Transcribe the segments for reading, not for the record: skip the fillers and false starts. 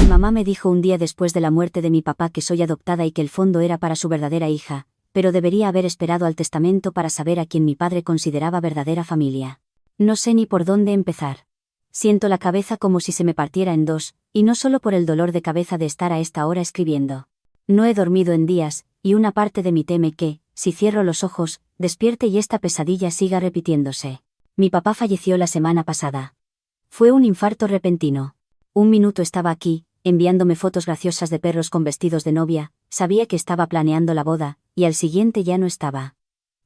Mi mamá me dijo un día después de la muerte de mi papá que soy adoptada y que el fondo era para su verdadera hija, pero debería haber esperado al testamento para saber a quién mi padre consideraba verdadera familia. No sé ni por dónde empezar. Siento la cabeza como si se me partiera en dos, y no solo por el dolor de cabeza de estar a esta hora escribiendo. No he dormido en días, y una parte de mí teme que, si cierro los ojos, despierte y esta pesadilla siga repitiéndose. Mi papá falleció la semana pasada. Fue un infarto repentino. Un minuto estaba aquí, enviándome fotos graciosas de perros con vestidos de novia, sabía que estaba planeando la boda, y al siguiente ya no estaba.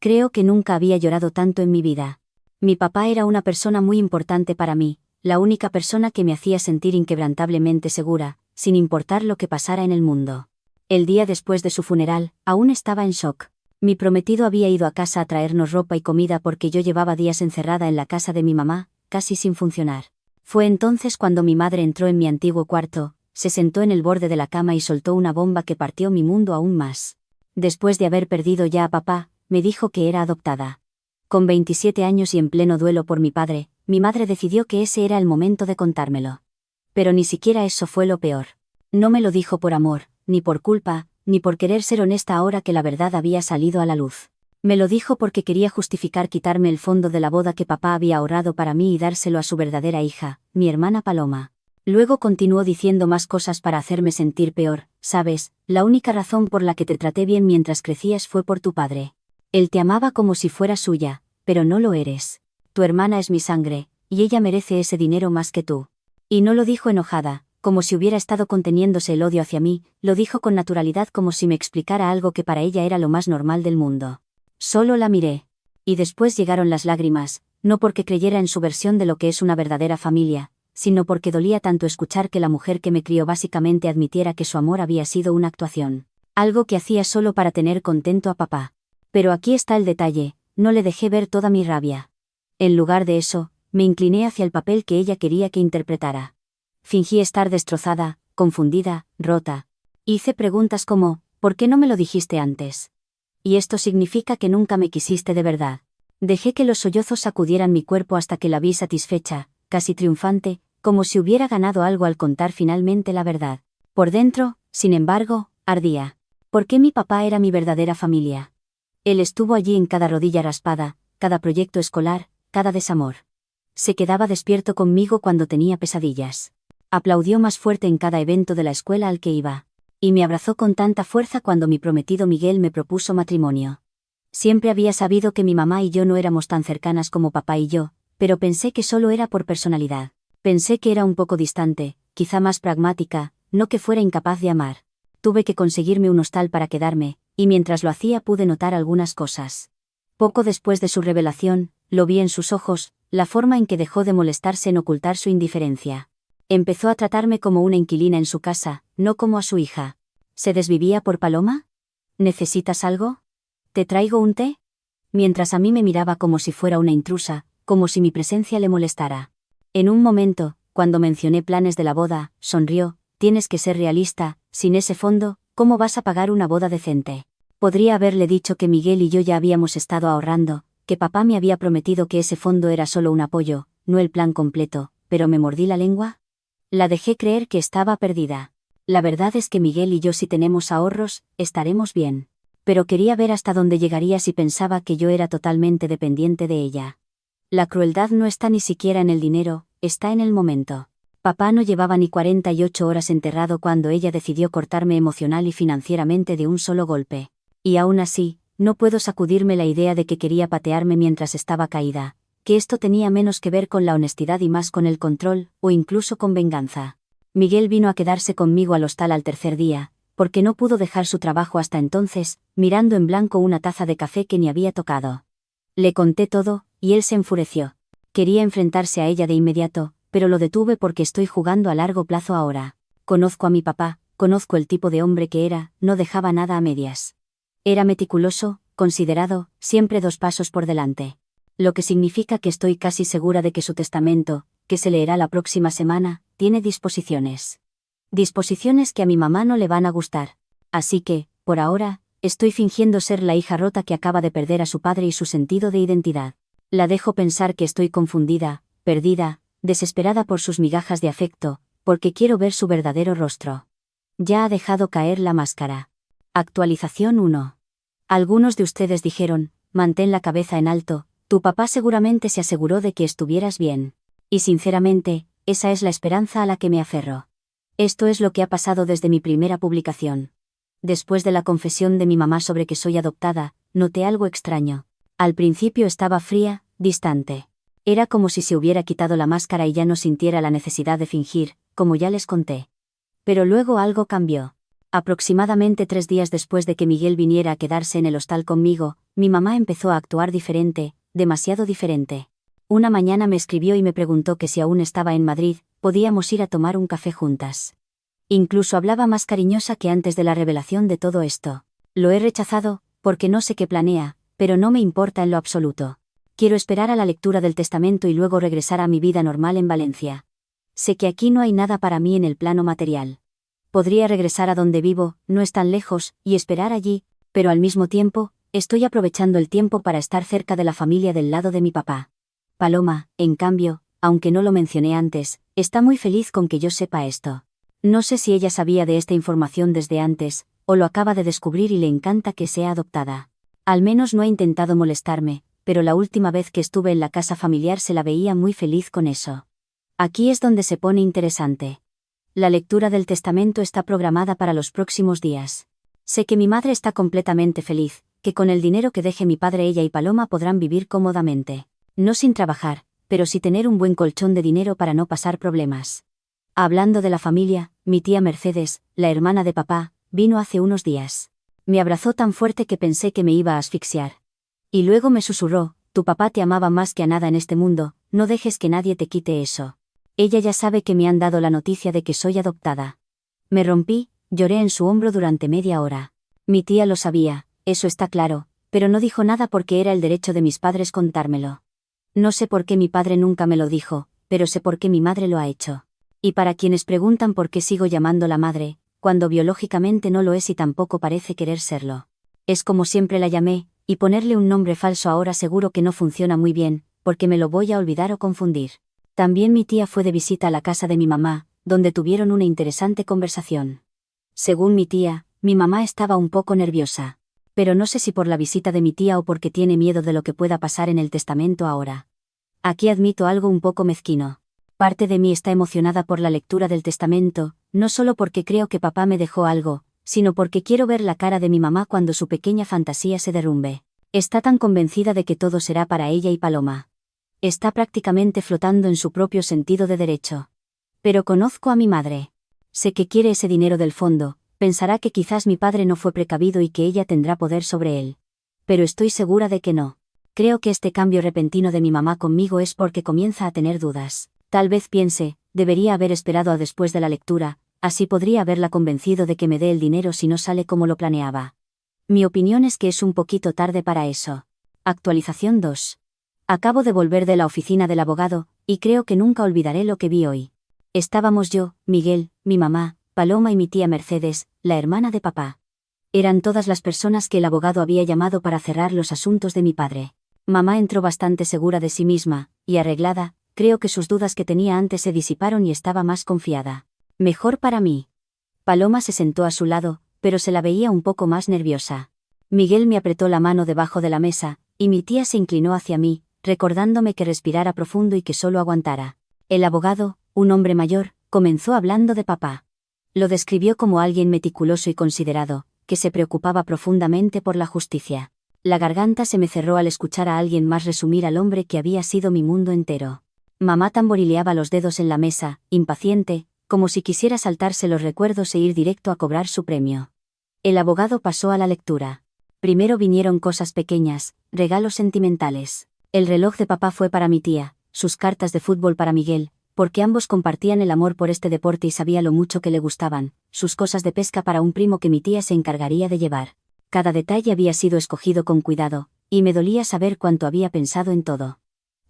Creo que nunca había llorado tanto en mi vida. Mi papá era una persona muy importante para mí, la única persona que me hacía sentir inquebrantablemente segura, sin importar lo que pasara en el mundo. El día después de su funeral, aún estaba en shock. Mi prometido había ido a casa a traernos ropa y comida porque yo llevaba días encerrada en la casa de mi mamá, casi sin funcionar. Fue entonces cuando mi madre entró en mi antiguo cuarto, se sentó en el borde de la cama y soltó una bomba que partió mi mundo aún más. Después de haber perdido ya a papá, me dijo que era adoptada. Con 27 años y en pleno duelo por mi padre, mi madre decidió que ese era el momento de contármelo. Pero ni siquiera eso fue lo peor. No me lo dijo por amor, ni por culpa, ni por querer ser honesta ahora que la verdad había salido a la luz. Me lo dijo porque quería justificar quitarme el fondo de la boda que papá había ahorrado para mí y dárselo a su verdadera hija, mi hermana Paloma. Luego continuó diciendo más cosas para hacerme sentir peor. Sabes, la única razón por la que te traté bien mientras crecías fue por tu padre. Él te amaba como si fuera suya, pero no lo eres. Tu hermana es mi sangre, y ella merece ese dinero más que tú. Y no lo dijo enojada, como si hubiera estado conteniéndose el odio hacia mí, lo dijo con naturalidad como si me explicara algo que para ella era lo más normal del mundo. Solo la miré. Y después llegaron las lágrimas, no porque creyera en su versión de lo que es una verdadera familia, sino porque dolía tanto escuchar que la mujer que me crió básicamente admitiera que su amor había sido una actuación. Algo que hacía solo para tener contento a papá. Pero aquí está el detalle, no le dejé ver toda mi rabia. En lugar de eso, me incliné hacia el papel que ella quería que interpretara. Fingí estar destrozada, confundida, rota. Hice preguntas como, ¿por qué no me lo dijiste antes? Y esto significa que nunca me quisiste de verdad. Dejé que los sollozos sacudieran mi cuerpo hasta que la vi satisfecha, casi triunfante, como si hubiera ganado algo al contar finalmente la verdad. Por dentro, sin embargo, ardía. ¿Por qué mi papá era mi verdadera familia? Él estuvo allí en cada rodilla raspada, cada proyecto escolar, cada desamor. Se quedaba despierto conmigo cuando tenía pesadillas. Aplaudió más fuerte en cada evento de la escuela al que iba. Y me abrazó con tanta fuerza cuando mi prometido Miguel me propuso matrimonio. Siempre había sabido que mi mamá y yo no éramos tan cercanas como papá y yo, pero pensé que solo era por personalidad. Pensé que era un poco distante, quizá más pragmática, no que fuera incapaz de amar. Tuve que conseguirme un hostal para quedarme, y mientras lo hacía pude notar algunas cosas. Poco después de su revelación, lo vi en sus ojos, la forma en que dejó de molestarse en ocultar su indiferencia. Empezó a tratarme como una inquilina en su casa, no como a su hija. ¿Se desvivía por Paloma? ¿Necesitas algo? ¿Te traigo un té? Mientras a mí me miraba como si fuera una intrusa, como si mi presencia le molestara. En un momento, cuando mencioné planes de la boda, sonrió. Tienes que ser realista, sin ese fondo, ¿cómo vas a pagar una boda decente? Podría haberle dicho que Miguel y yo ya habíamos estado ahorrando, que papá me había prometido que ese fondo era solo un apoyo, no el plan completo, pero me mordí la lengua. La dejé creer que estaba perdida. La verdad es que Miguel y yo si tenemos ahorros, estaremos bien. Pero quería ver hasta dónde llegaría si pensaba que yo era totalmente dependiente de ella. La crueldad no está ni siquiera en el dinero, está en el momento. Papá no llevaba ni 48 horas enterrado cuando ella decidió cortarme emocional y financieramente de un solo golpe. Y aún así, no puedo sacudirme la idea de que quería patearme mientras estaba caída. Que esto tenía menos que ver con la honestidad y más con el control, o incluso con venganza. Miguel vino a quedarse conmigo al hostal al tercer día, porque no pudo dejar su trabajo hasta entonces, mirando en blanco una taza de café que ni había tocado. Le conté todo, y él se enfureció. Quería enfrentarse a ella de inmediato, pero lo detuve porque estoy jugando a largo plazo ahora. Conozco a mi papá, conozco el tipo de hombre que era, no dejaba nada a medias. Era meticuloso, considerado, siempre 2 pasos por delante. Lo que significa que estoy casi segura de que su testamento, que se leerá la próxima semana, tiene disposiciones. Disposiciones que a mi mamá no le van a gustar. Así que, por ahora, estoy fingiendo ser la hija rota que acaba de perder a su padre y su sentido de identidad. La dejo pensar que estoy confundida, perdida, desesperada por sus migajas de afecto, porque quiero ver su verdadero rostro. Ya ha dejado caer la máscara. Actualización 1. Algunos de ustedes dijeron, mantén la cabeza en alto, tu papá seguramente se aseguró de que estuvieras bien. Y sinceramente, esa es la esperanza a la que me aferro. Esto es lo que ha pasado desde mi primera publicación. Después de la confesión de mi mamá sobre que soy adoptada, noté algo extraño. Al principio estaba fría, distante. Era como si se hubiera quitado la máscara y ya no sintiera la necesidad de fingir, como ya les conté. Pero luego algo cambió. Aproximadamente 3 días después de que Miguel viniera a quedarse en el hostal conmigo, mi mamá empezó a actuar diferente, demasiado diferente. Una mañana me escribió y me preguntó que si aún estaba en Madrid, podíamos ir a tomar un café juntas. Incluso hablaba más cariñosa que antes de la revelación de todo esto. Lo he rechazado, porque no sé qué planea, pero no me importa en lo absoluto. Quiero esperar a la lectura del testamento y luego regresar a mi vida normal en Valencia. Sé que aquí no hay nada para mí en el plano material. Podría regresar a donde vivo, no es tan lejos, y esperar allí, pero al mismo tiempo, estoy aprovechando el tiempo para estar cerca de la familia del lado de mi papá. Paloma, en cambio, aunque no lo mencioné antes, está muy feliz con que yo sepa esto. No sé si ella sabía de esta información desde antes, o lo acaba de descubrir y le encanta que sea adoptada. Al menos no ha intentado molestarme, pero la última vez que estuve en la casa familiar se la veía muy feliz con eso. Aquí es donde se pone interesante. La lectura del testamento está programada para los próximos días. Sé que mi madre está completamente feliz, que con el dinero que deje mi padre ella y Paloma podrán vivir cómodamente. No sin trabajar, pero sí tener un buen colchón de dinero para no pasar problemas. Hablando de la familia, mi tía Mercedes, la hermana de papá, vino hace unos días. Me abrazó tan fuerte que pensé que me iba a asfixiar. Y luego me susurró, tu papá te amaba más que a nada en este mundo, no dejes que nadie te quite eso. Ella ya sabe que me han dado la noticia de que soy adoptada. Me rompí, lloré en su hombro durante media hora. Mi tía lo sabía, eso está claro, pero no dijo nada porque era el derecho de mis padres contármelo. No sé por qué mi padre nunca me lo dijo, pero sé por qué mi madre lo ha hecho. Y para quienes preguntan por qué sigo llamándola madre, cuando biológicamente no lo es y tampoco parece querer serlo. Es como siempre la llamé, y ponerle un nombre falso ahora seguro que no funciona muy bien, porque me lo voy a olvidar o confundir. También mi tía fue de visita a la casa de mi mamá, donde tuvieron una interesante conversación. Según mi tía, mi mamá estaba un poco nerviosa. Pero no sé si por la visita de mi tía o porque tiene miedo de lo que pueda pasar en el testamento ahora. Aquí admito algo un poco mezquino. Parte de mí está emocionada por la lectura del testamento, no solo porque creo que papá me dejó algo, sino porque quiero ver la cara de mi mamá cuando su pequeña fantasía se derrumbe. Está tan convencida de que todo será para ella y Paloma. Está prácticamente flotando en su propio sentido de derecho. Pero conozco a mi madre. Sé que quiere ese dinero del fondo, pensará que quizás mi padre no fue precavido y que ella tendrá poder sobre él. Pero estoy segura de que no. Creo que este cambio repentino de mi mamá conmigo es porque comienza a tener dudas. Tal vez piense, debería haber esperado a después de la lectura, así podría haberla convencido de que me dé el dinero si no sale como lo planeaba. Mi opinión es que es un poquito tarde para eso. Actualización 2. Acabo de volver de la oficina del abogado, y creo que nunca olvidaré lo que vi hoy. Estábamos yo, Miguel, mi mamá, Paloma y mi tía Mercedes, la hermana de papá. Eran todas las personas que el abogado había llamado para cerrar los asuntos de mi padre. Mamá entró bastante segura de sí misma, y arreglada, creo que sus dudas que tenía antes se disiparon y estaba más confiada. Mejor para mí. Paloma se sentó a su lado, pero se la veía un poco más nerviosa. Miguel me apretó la mano debajo de la mesa, y mi tía se inclinó hacia mí, recordándome que respirara profundo y que solo aguantara. El abogado, un hombre mayor, comenzó hablando de papá. Lo describió como alguien meticuloso y considerado, que se preocupaba profundamente por la justicia. La garganta se me cerró al escuchar a alguien más resumir al hombre que había sido mi mundo entero. Mamá tamborileaba los dedos en la mesa, impaciente, como si quisiera saltarse los recuerdos e ir directo a cobrar su premio. El abogado pasó a la lectura. Primero vinieron cosas pequeñas, regalos sentimentales. El reloj de papá fue para mi tía, sus cartas de fútbol para Miguel, porque ambos compartían el amor por este deporte y sabía lo mucho que le gustaban, sus cosas de pesca para un primo que mi tía se encargaría de llevar. Cada detalle había sido escogido con cuidado, y me dolía saber cuánto había pensado en todo.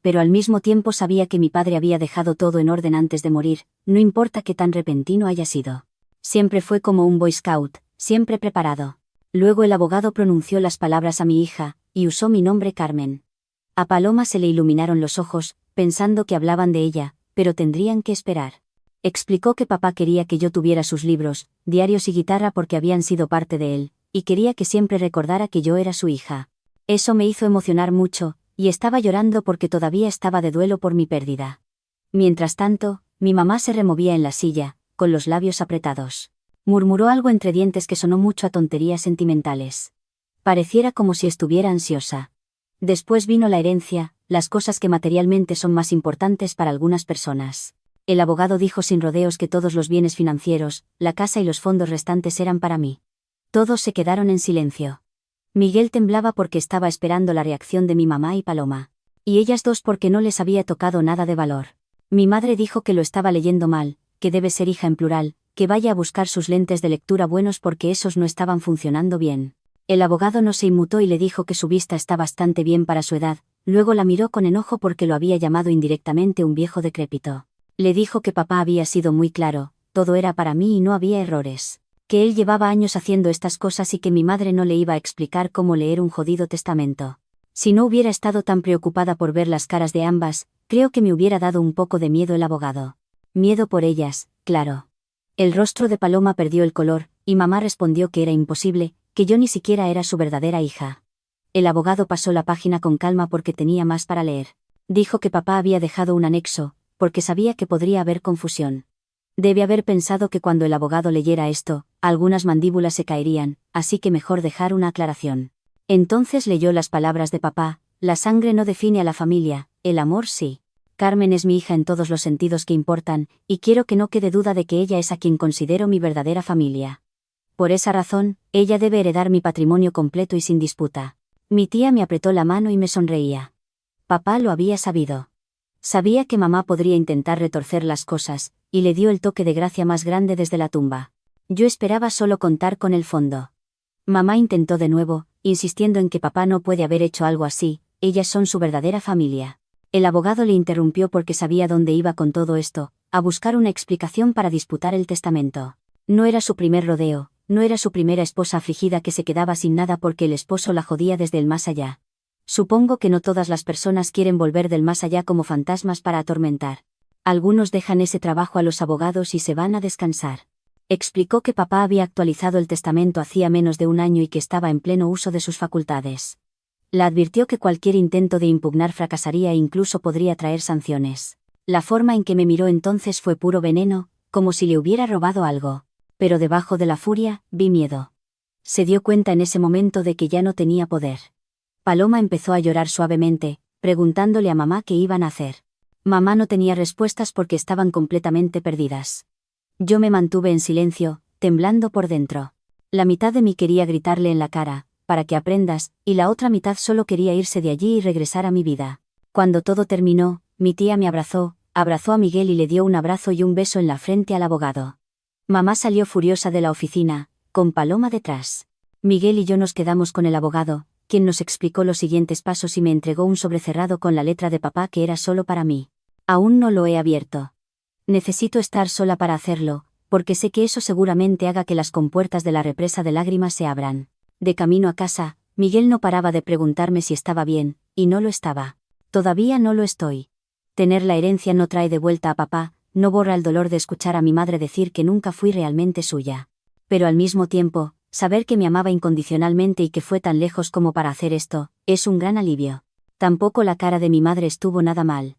Pero al mismo tiempo sabía que mi padre había dejado todo en orden antes de morir, no importa qué tan repentino haya sido. Siempre fue como un Boy Scout, siempre preparado. Luego el abogado pronunció las palabras a mi hija, y usó mi nombre Carmen. A Paloma se le iluminaron los ojos, pensando que hablaban de ella, pero tendrían que esperar. Explicó que papá quería que yo tuviera sus libros, diarios y guitarra porque habían sido parte de él, y quería que siempre recordara que yo era su hija. Eso me hizo emocionar mucho, y estaba llorando porque todavía estaba de duelo por mi pérdida. Mientras tanto, mi mamá se removía en la silla, con los labios apretados. Murmuró algo entre dientes que sonó mucho a tonterías sentimentales. Pareciera como si estuviera ansiosa. Después vino la herencia, las cosas que materialmente son más importantes para algunas personas. El abogado dijo sin rodeos que todos los bienes financieros, la casa y los fondos restantes eran para mí. Todos se quedaron en silencio. Miguel temblaba porque estaba esperando la reacción de mi mamá y Paloma. Y ellas dos porque no les había tocado nada de valor. Mi madre dijo que lo estaba leyendo mal, que debe ser hija en plural, que vaya a buscar sus lentes de lectura buenos porque esos no estaban funcionando bien. El abogado no se inmutó y le dijo que su vista está bastante bien para su edad, luego la miró con enojo porque lo había llamado indirectamente un viejo decrépito. Le dijo que papá había sido muy claro, todo era para mí y no había errores. Que él llevaba años haciendo estas cosas y que mi madre no le iba a explicar cómo leer un jodido testamento. Si no hubiera estado tan preocupada por ver las caras de ambas, creo que me hubiera dado un poco de miedo el abogado. Miedo por ellas, claro. El rostro de Paloma perdió el color, y mamá respondió que era imposible, que yo ni siquiera era su verdadera hija. El abogado pasó la página con calma porque tenía más para leer. Dijo que papá había dejado un anexo, porque sabía que podría haber confusión. Debe haber pensado que cuando el abogado leyera esto, algunas mandíbulas se caerían, así que mejor dejar una aclaración. Entonces leyó las palabras de papá: la sangre no define a la familia, el amor sí. Carmen es mi hija en todos los sentidos que importan, y quiero que no quede duda de que ella es a quien considero mi verdadera familia. Por esa razón, ella debe heredar mi patrimonio completo y sin disputa. Mi tía me apretó la mano y me sonreía. Papá lo había sabido. Sabía que mamá podría intentar retorcer las cosas, y le dio el toque de gracia más grande desde la tumba. Yo esperaba solo contar con el fondo. Mamá intentó de nuevo, insistiendo en que papá no puede haber hecho algo así, ellas son su verdadera familia. El abogado le interrumpió porque sabía dónde iba con todo esto, a buscar una explicación para disputar el testamento. No era su primer rodeo, no era su primera esposa afligida que se quedaba sin nada porque el esposo la jodía desde el más allá. Supongo que no todas las personas quieren volver del más allá como fantasmas para atormentar. Algunos dejan ese trabajo a los abogados y se van a descansar. Explicó que papá había actualizado el testamento hacía menos de un año y que estaba en pleno uso de sus facultades. La advirtió que cualquier intento de impugnar fracasaría e incluso podría traer sanciones. La forma en que me miró entonces fue puro veneno, como si le hubiera robado algo. Pero debajo de la furia, vi miedo. Se dio cuenta en ese momento de que ya no tenía poder. Paloma empezó a llorar suavemente, preguntándole a mamá qué iban a hacer. Mamá no tenía respuestas porque estaban completamente perdidas. Yo me mantuve en silencio, temblando por dentro. La mitad de mí quería gritarle en la cara, para que aprendas, y la otra mitad solo quería irse de allí y regresar a mi vida. Cuando todo terminó, mi tía me abrazó a Miguel y le dio un abrazo y un beso en la frente al abogado. Mamá salió furiosa de la oficina, con Paloma detrás. Miguel y yo nos quedamos con el abogado, quien nos explicó los siguientes pasos y me entregó un sobre cerrado con la letra de papá que era solo para mí. Aún no lo he abierto. Necesito estar sola para hacerlo, porque sé que eso seguramente haga que las compuertas de la represa de lágrimas se abran. De camino a casa, Miguel no paraba de preguntarme si estaba bien, y no lo estaba. Todavía no lo estoy. Tener la herencia no trae de vuelta a papá, no borra el dolor de escuchar a mi madre decir que nunca fui realmente suya. Pero al mismo tiempo, saber que me amaba incondicionalmente y que fue tan lejos como para hacer esto, es un gran alivio. Tampoco la cara de mi madre estuvo nada mal.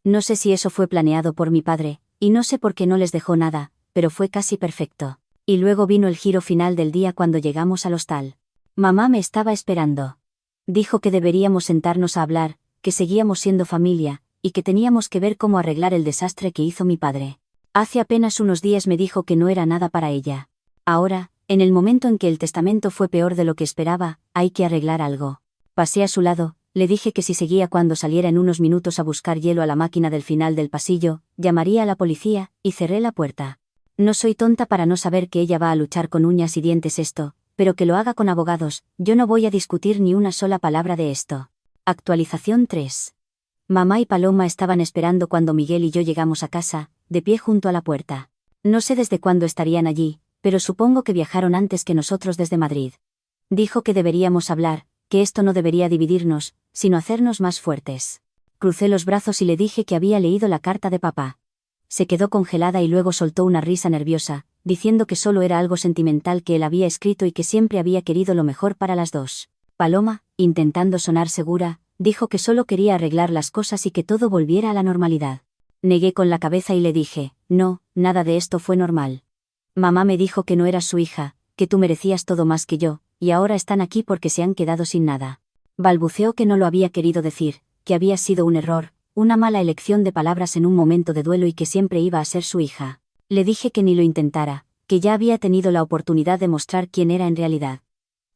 No sé si eso fue planeado por mi padre, y no sé por qué no les dejó nada, pero fue casi perfecto. Y luego vino el giro final del día cuando llegamos al hostal. Mamá me estaba esperando. Dijo que deberíamos sentarnos a hablar, que seguíamos siendo familia, y que teníamos que ver cómo arreglar el desastre que hizo mi padre. Hace apenas unos días me dijo que no era nada para ella. Ahora, en el momento en que el testamento fue peor de lo que esperaba, hay que arreglar algo. Pasé a su lado, le dije que si seguía cuando saliera en unos minutos a buscar hielo a la máquina del final del pasillo, llamaría a la policía, y cerré la puerta. No soy tonta para no saber que ella va a luchar con uñas y dientes esto, pero que lo haga con abogados, yo no voy a discutir ni una sola palabra de esto. Actualización 3. Mamá y Paloma estaban esperando cuando Miguel y yo llegamos a casa, de pie junto a la puerta. No sé desde cuándo estarían allí, pero supongo que viajaron antes que nosotros desde Madrid. Dijo que deberíamos hablar, que esto no debería dividirnos, sino hacernos más fuertes. Crucé los brazos y le dije que había leído la carta de papá. Se quedó congelada y luego soltó una risa nerviosa, diciendo que solo era algo sentimental que él había escrito y que siempre había querido lo mejor para las dos. Paloma, intentando sonar segura, dijo que solo quería arreglar las cosas y que todo volviera a la normalidad. Negué con la cabeza y le dije, no, nada de esto fue normal. Mamá me dijo que no eras su hija, que tú merecías todo más que yo, y ahora están aquí porque se han quedado sin nada. Balbuceó que no lo había querido decir, que había sido un error, una mala elección de palabras en un momento de duelo y que siempre iba a ser su hija. Le dije que ni lo intentara, que ya había tenido la oportunidad de mostrar quién era en realidad.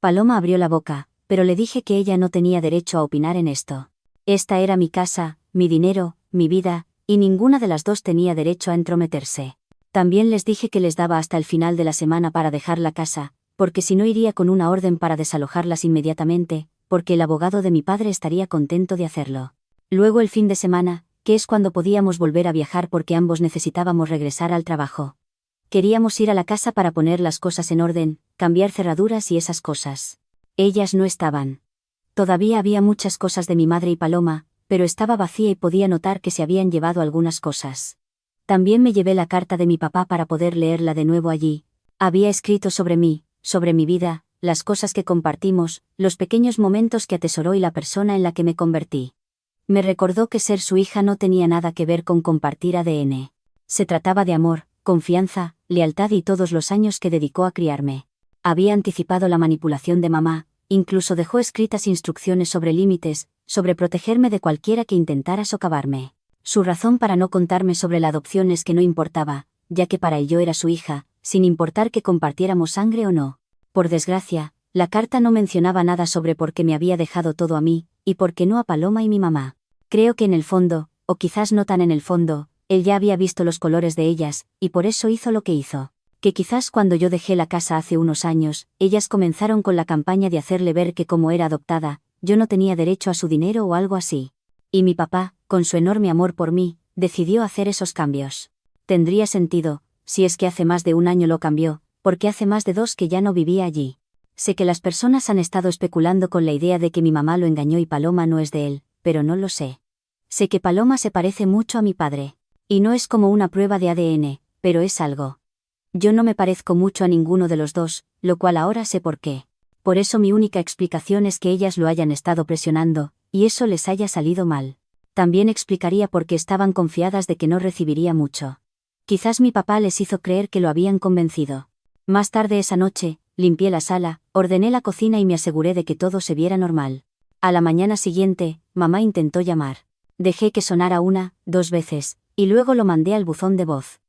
Paloma abrió la boca, pero le dije que ella no tenía derecho a opinar en esto. Esta era mi casa, mi dinero, mi vida, y ninguna de las dos tenía derecho a entrometerse. También les dije que les daba hasta el final de la semana para dejar la casa, porque si no iría con una orden para desalojarlas inmediatamente, porque el abogado de mi padre estaría contento de hacerlo. Luego el fin de semana, que es cuando podíamos volver a viajar porque ambos necesitábamos regresar al trabajo. Queríamos ir a la casa para poner las cosas en orden, cambiar cerraduras y esas cosas. Ellas no estaban. Todavía había muchas cosas de mi madre y Paloma, pero estaba vacía y podía notar que se habían llevado algunas cosas. También me llevé la carta de mi papá para poder leerla de nuevo allí. Había escrito sobre mí, sobre mi vida, las cosas que compartimos, los pequeños momentos que atesoró y la persona en la que me convertí. Me recordó que ser su hija no tenía nada que ver con compartir ADN. Se trataba de amor, confianza, lealtad y todos los años que dedicó a criarme. Había anticipado la manipulación de mamá, incluso dejó escritas instrucciones sobre límites, sobre protegerme de cualquiera que intentara socavarme. Su razón para no contarme sobre la adopción es que no importaba, ya que para él yo era su hija, sin importar que compartiéramos sangre o no. Por desgracia, la carta no mencionaba nada sobre por qué me había dejado todo a mí, y por qué no a Paloma y mi mamá. Creo que en el fondo, o quizás no tan en el fondo, él ya había visto los colores de ellas, y por eso hizo lo que hizo. Que quizás cuando yo dejé la casa hace unos años, ellas comenzaron con la campaña de hacerle ver que como era adoptada, yo no tenía derecho a su dinero o algo así. Y mi papá, con su enorme amor por mí, decidió hacer esos cambios. Tendría sentido, si es que hace más de un año lo cambió, porque hace más de 2 que ya no vivía allí. Sé que las personas han estado especulando con la idea de que mi mamá lo engañó y Paloma no es de él, pero no lo sé. Sé que Paloma se parece mucho a mi padre. Y no es como una prueba de ADN, pero es algo. Yo no me parezco mucho a ninguno de los dos, lo cual ahora sé por qué. Por eso mi única explicación es que ellas lo hayan estado presionando, y eso les haya salido mal. También explicaría por qué estaban confiadas de que no recibiría mucho. Quizás mi papá les hizo creer que lo habían convencido. Más tarde esa noche, limpié la sala, ordené la cocina y me aseguré de que todo se viera normal. A la mañana siguiente, mamá intentó llamar. Dejé que sonara 1, 2 veces, y luego lo mandé al buzón de voz.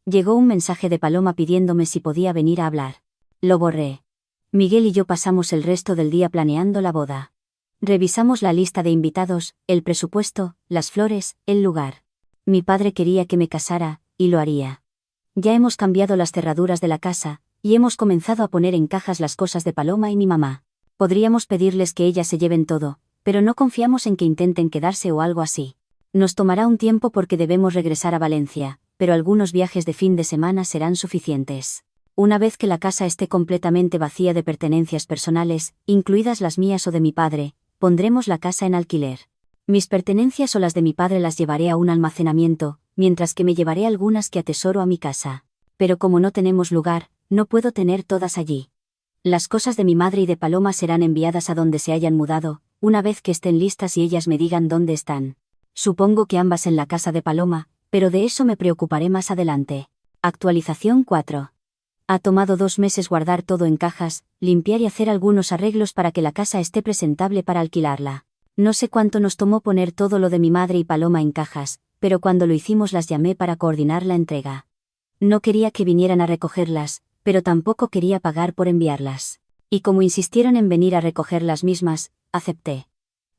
Llegó un mensaje de Paloma pidiéndome si podía venir a hablar. Lo borré. Miguel y yo pasamos el resto del día planeando la boda. Revisamos la lista de invitados, el presupuesto, las flores, el lugar. Mi padre quería que me casara, y lo haría. Ya hemos cambiado las cerraduras de la casa, y hemos comenzado a poner en cajas las cosas de Paloma y mi mamá. Podríamos pedirles que ellas se lleven todo, pero no confiamos en que intenten quedarse o algo así. Nos tomará un tiempo porque debemos regresar a Valencia, pero algunos viajes de fin de semana serán suficientes. Una vez que la casa esté completamente vacía de pertenencias personales, incluidas las mías o de mi padre, pondremos la casa en alquiler. Mis pertenencias o las de mi padre las llevaré a un almacenamiento, mientras que me llevaré algunas que atesoro a mi casa. Pero como no tenemos lugar, no puedo tener todas allí. Las cosas de mi madre y de Paloma serán enviadas a donde se hayan mudado, una vez que estén listas y ellas me digan dónde están. Supongo que ambas en la casa de Paloma, pero de eso me preocuparé más adelante. Actualización 4. Ha tomado 2 meses guardar todo en cajas, limpiar y hacer algunos arreglos para que la casa esté presentable para alquilarla. No sé cuánto nos tomó poner todo lo de mi madre y Paloma en cajas, pero cuando lo hicimos las llamé para coordinar la entrega. No quería que vinieran a recogerlas, pero tampoco quería pagar por enviarlas. Y como insistieron en venir a recoger las mismas, acepté.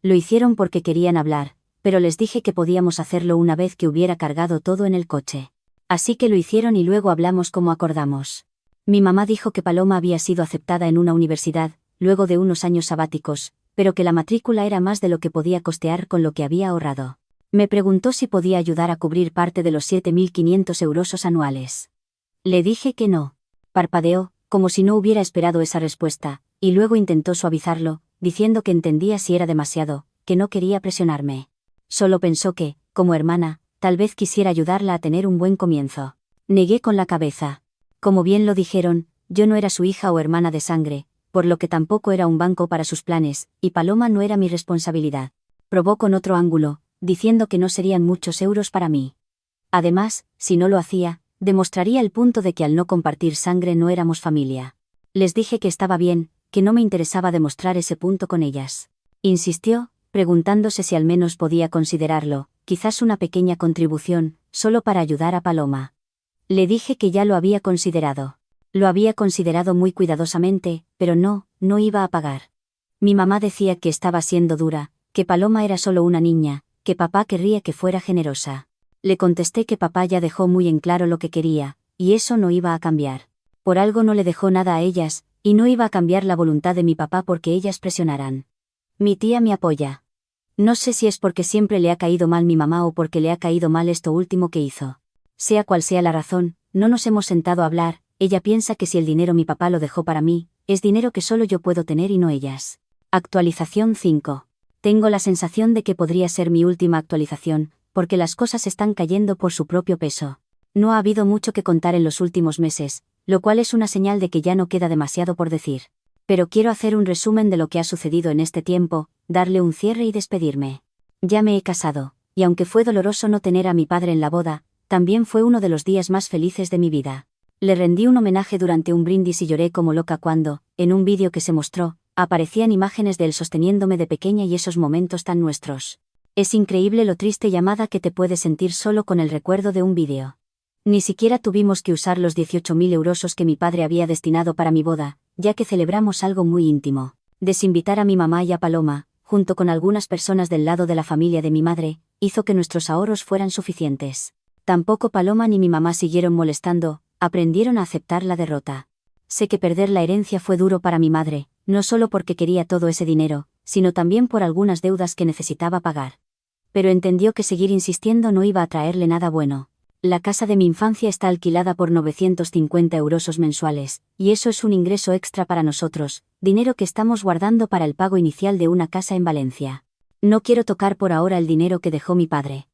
Lo hicieron porque querían hablar, pero les dije que podíamos hacerlo una vez que hubiera cargado todo en el coche. Así que lo hicieron y luego hablamos como acordamos. Mi mamá dijo que Paloma había sido aceptada en una universidad, luego de unos años sabáticos, pero que la matrícula era más de lo que podía costear con lo que había ahorrado. Me preguntó si podía ayudar a cubrir parte de los 7.500 euros anuales. Le dije que no. Parpadeó, como si no hubiera esperado esa respuesta, y luego intentó suavizarlo, diciendo que entendía si era demasiado, que no quería presionarme. Solo pensó que, como hermana, tal vez quisiera ayudarla a tener un buen comienzo. Negué con la cabeza. Como bien lo dijeron, yo no era su hija o hermana de sangre, por lo que tampoco era un banco para sus planes, y Paloma no era mi responsabilidad. Probó con otro ángulo, diciendo que no serían muchos euros para mí. Además, si no lo hacía, demostraría el punto de que al no compartir sangre no éramos familia. Les dije que estaba bien, que no me interesaba demostrar ese punto con ellas. Insistió, preguntándose si al menos podía considerarlo, quizás una pequeña contribución, solo para ayudar a Paloma. Le dije que ya lo había considerado. Lo había considerado muy cuidadosamente, pero no iba a pagar. Mi mamá decía que estaba siendo dura, que Paloma era solo una niña, que papá querría que fuera generosa. Le contesté que papá ya dejó muy en claro lo que quería, y eso no iba a cambiar. Por algo no le dejó nada a ellas, y no iba a cambiar la voluntad de mi papá porque ellas presionaran. Mi tía me apoya. No sé si es porque siempre le ha caído mal mi mamá o porque le ha caído mal esto último que hizo. Sea cual sea la razón, no nos hemos sentado a hablar. Ella piensa que si el dinero mi papá lo dejó para mí, es dinero que solo yo puedo tener y no ellas. Actualización 5. Tengo la sensación de que podría ser mi última actualización, porque las cosas están cayendo por su propio peso. No ha habido mucho que contar en los últimos meses, lo cual es una señal de que ya no queda demasiado por decir. Pero quiero hacer un resumen de lo que ha sucedido en este tiempo, darle un cierre y despedirme. Ya me he casado, y aunque fue doloroso no tener a mi padre en la boda, también fue uno de los días más felices de mi vida. Le rendí un homenaje durante un brindis y lloré como loca cuando, en un vídeo que se mostró, aparecían imágenes de él sosteniéndome de pequeña y esos momentos tan nuestros. Es increíble lo triste llamada que te puedes sentir solo con el recuerdo de un vídeo. Ni siquiera tuvimos que usar los 18.000 euros que mi padre había destinado para mi boda, ya que celebramos algo muy íntimo. Desinvitar a mi mamá y a Paloma, junto con algunas personas del lado de la familia de mi madre, hizo que nuestros ahorros fueran suficientes. Tampoco Paloma ni mi mamá siguieron molestando, aprendieron a aceptar la derrota. Sé que perder la herencia fue duro para mi madre, no solo porque quería todo ese dinero, sino también por algunas deudas que necesitaba pagar. Pero entendió que seguir insistiendo no iba a traerle nada bueno. La casa de mi infancia está alquilada por 950 euros mensuales, y eso es un ingreso extra para nosotros, dinero que estamos guardando para el pago inicial de una casa en Valencia. No quiero tocar por ahora el dinero que dejó mi padre.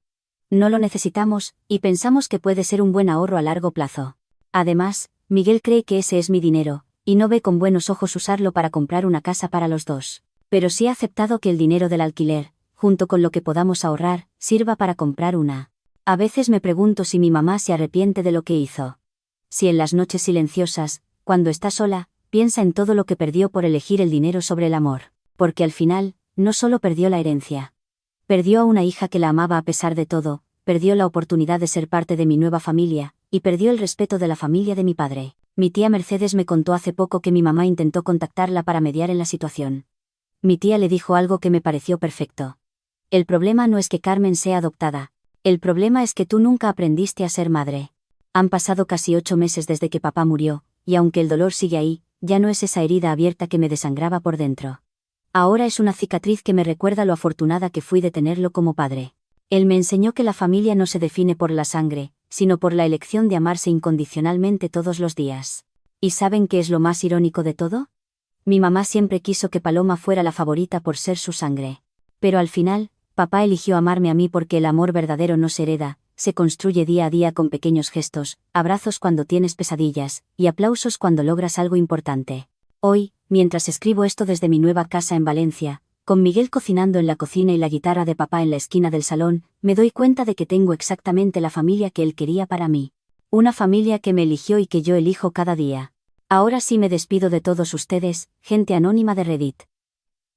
No lo necesitamos, y pensamos que puede ser un buen ahorro a largo plazo. Además, Miguel cree que ese es mi dinero, y no ve con buenos ojos usarlo para comprar una casa para los dos. Pero sí ha aceptado que el dinero del alquiler, junto con lo que podamos ahorrar, sirva para comprar una. A veces me pregunto si mi mamá se arrepiente de lo que hizo. Si en las noches silenciosas, cuando está sola, piensa en todo lo que perdió por elegir el dinero sobre el amor. Porque al final, no solo perdió la herencia. Perdió a una hija que la amaba a pesar de todo, perdió la oportunidad de ser parte de mi nueva familia, y perdió el respeto de la familia de mi padre. Mi tía Mercedes me contó hace poco que mi mamá intentó contactarla para mediar en la situación. Mi tía le dijo algo que me pareció perfecto. El problema no es que Carmen sea adoptada. El problema es que tú nunca aprendiste a ser madre. Han pasado casi 8 meses desde que papá murió, y aunque el dolor sigue ahí, ya no es esa herida abierta que me desangraba por dentro. Ahora es una cicatriz que me recuerda lo afortunada que fui de tenerlo como padre. Él me enseñó que la familia no se define por la sangre, sino por la elección de amarse incondicionalmente todos los días. ¿Y saben qué es lo más irónico de todo? Mi mamá siempre quiso que Paloma fuera la favorita por ser su sangre. Pero al final, papá eligió amarme a mí porque el amor verdadero no se hereda, se construye día a día con pequeños gestos, abrazos cuando tienes pesadillas, y aplausos cuando logras algo importante. Hoy, mientras escribo esto desde mi nueva casa en Valencia, con Miguel cocinando en la cocina y la guitarra de papá en la esquina del salón, me doy cuenta de que tengo exactamente la familia que él quería para mí. Una familia que me eligió y que yo elijo cada día. Ahora sí me despido de todos ustedes, gente anónima de Reddit.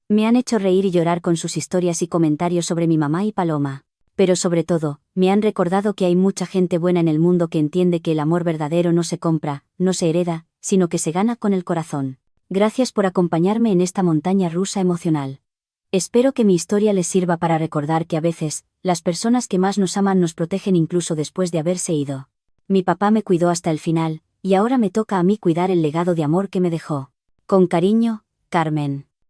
Me han hecho reír y llorar con sus historias y comentarios sobre mi mamá y Paloma. Pero sobre todo, me han recordado que hay mucha gente buena en el mundo que entiende que el amor verdadero no se compra, no se hereda, sino que se gana con el corazón. Gracias por acompañarme en esta montaña rusa emocional. Espero que mi historia les sirva para recordar que a veces, las personas que más nos aman nos protegen incluso después de haberse ido. Mi papá me cuidó hasta el final, y ahora me toca a mí cuidar el legado de amor que me dejó. Con cariño, Carmen.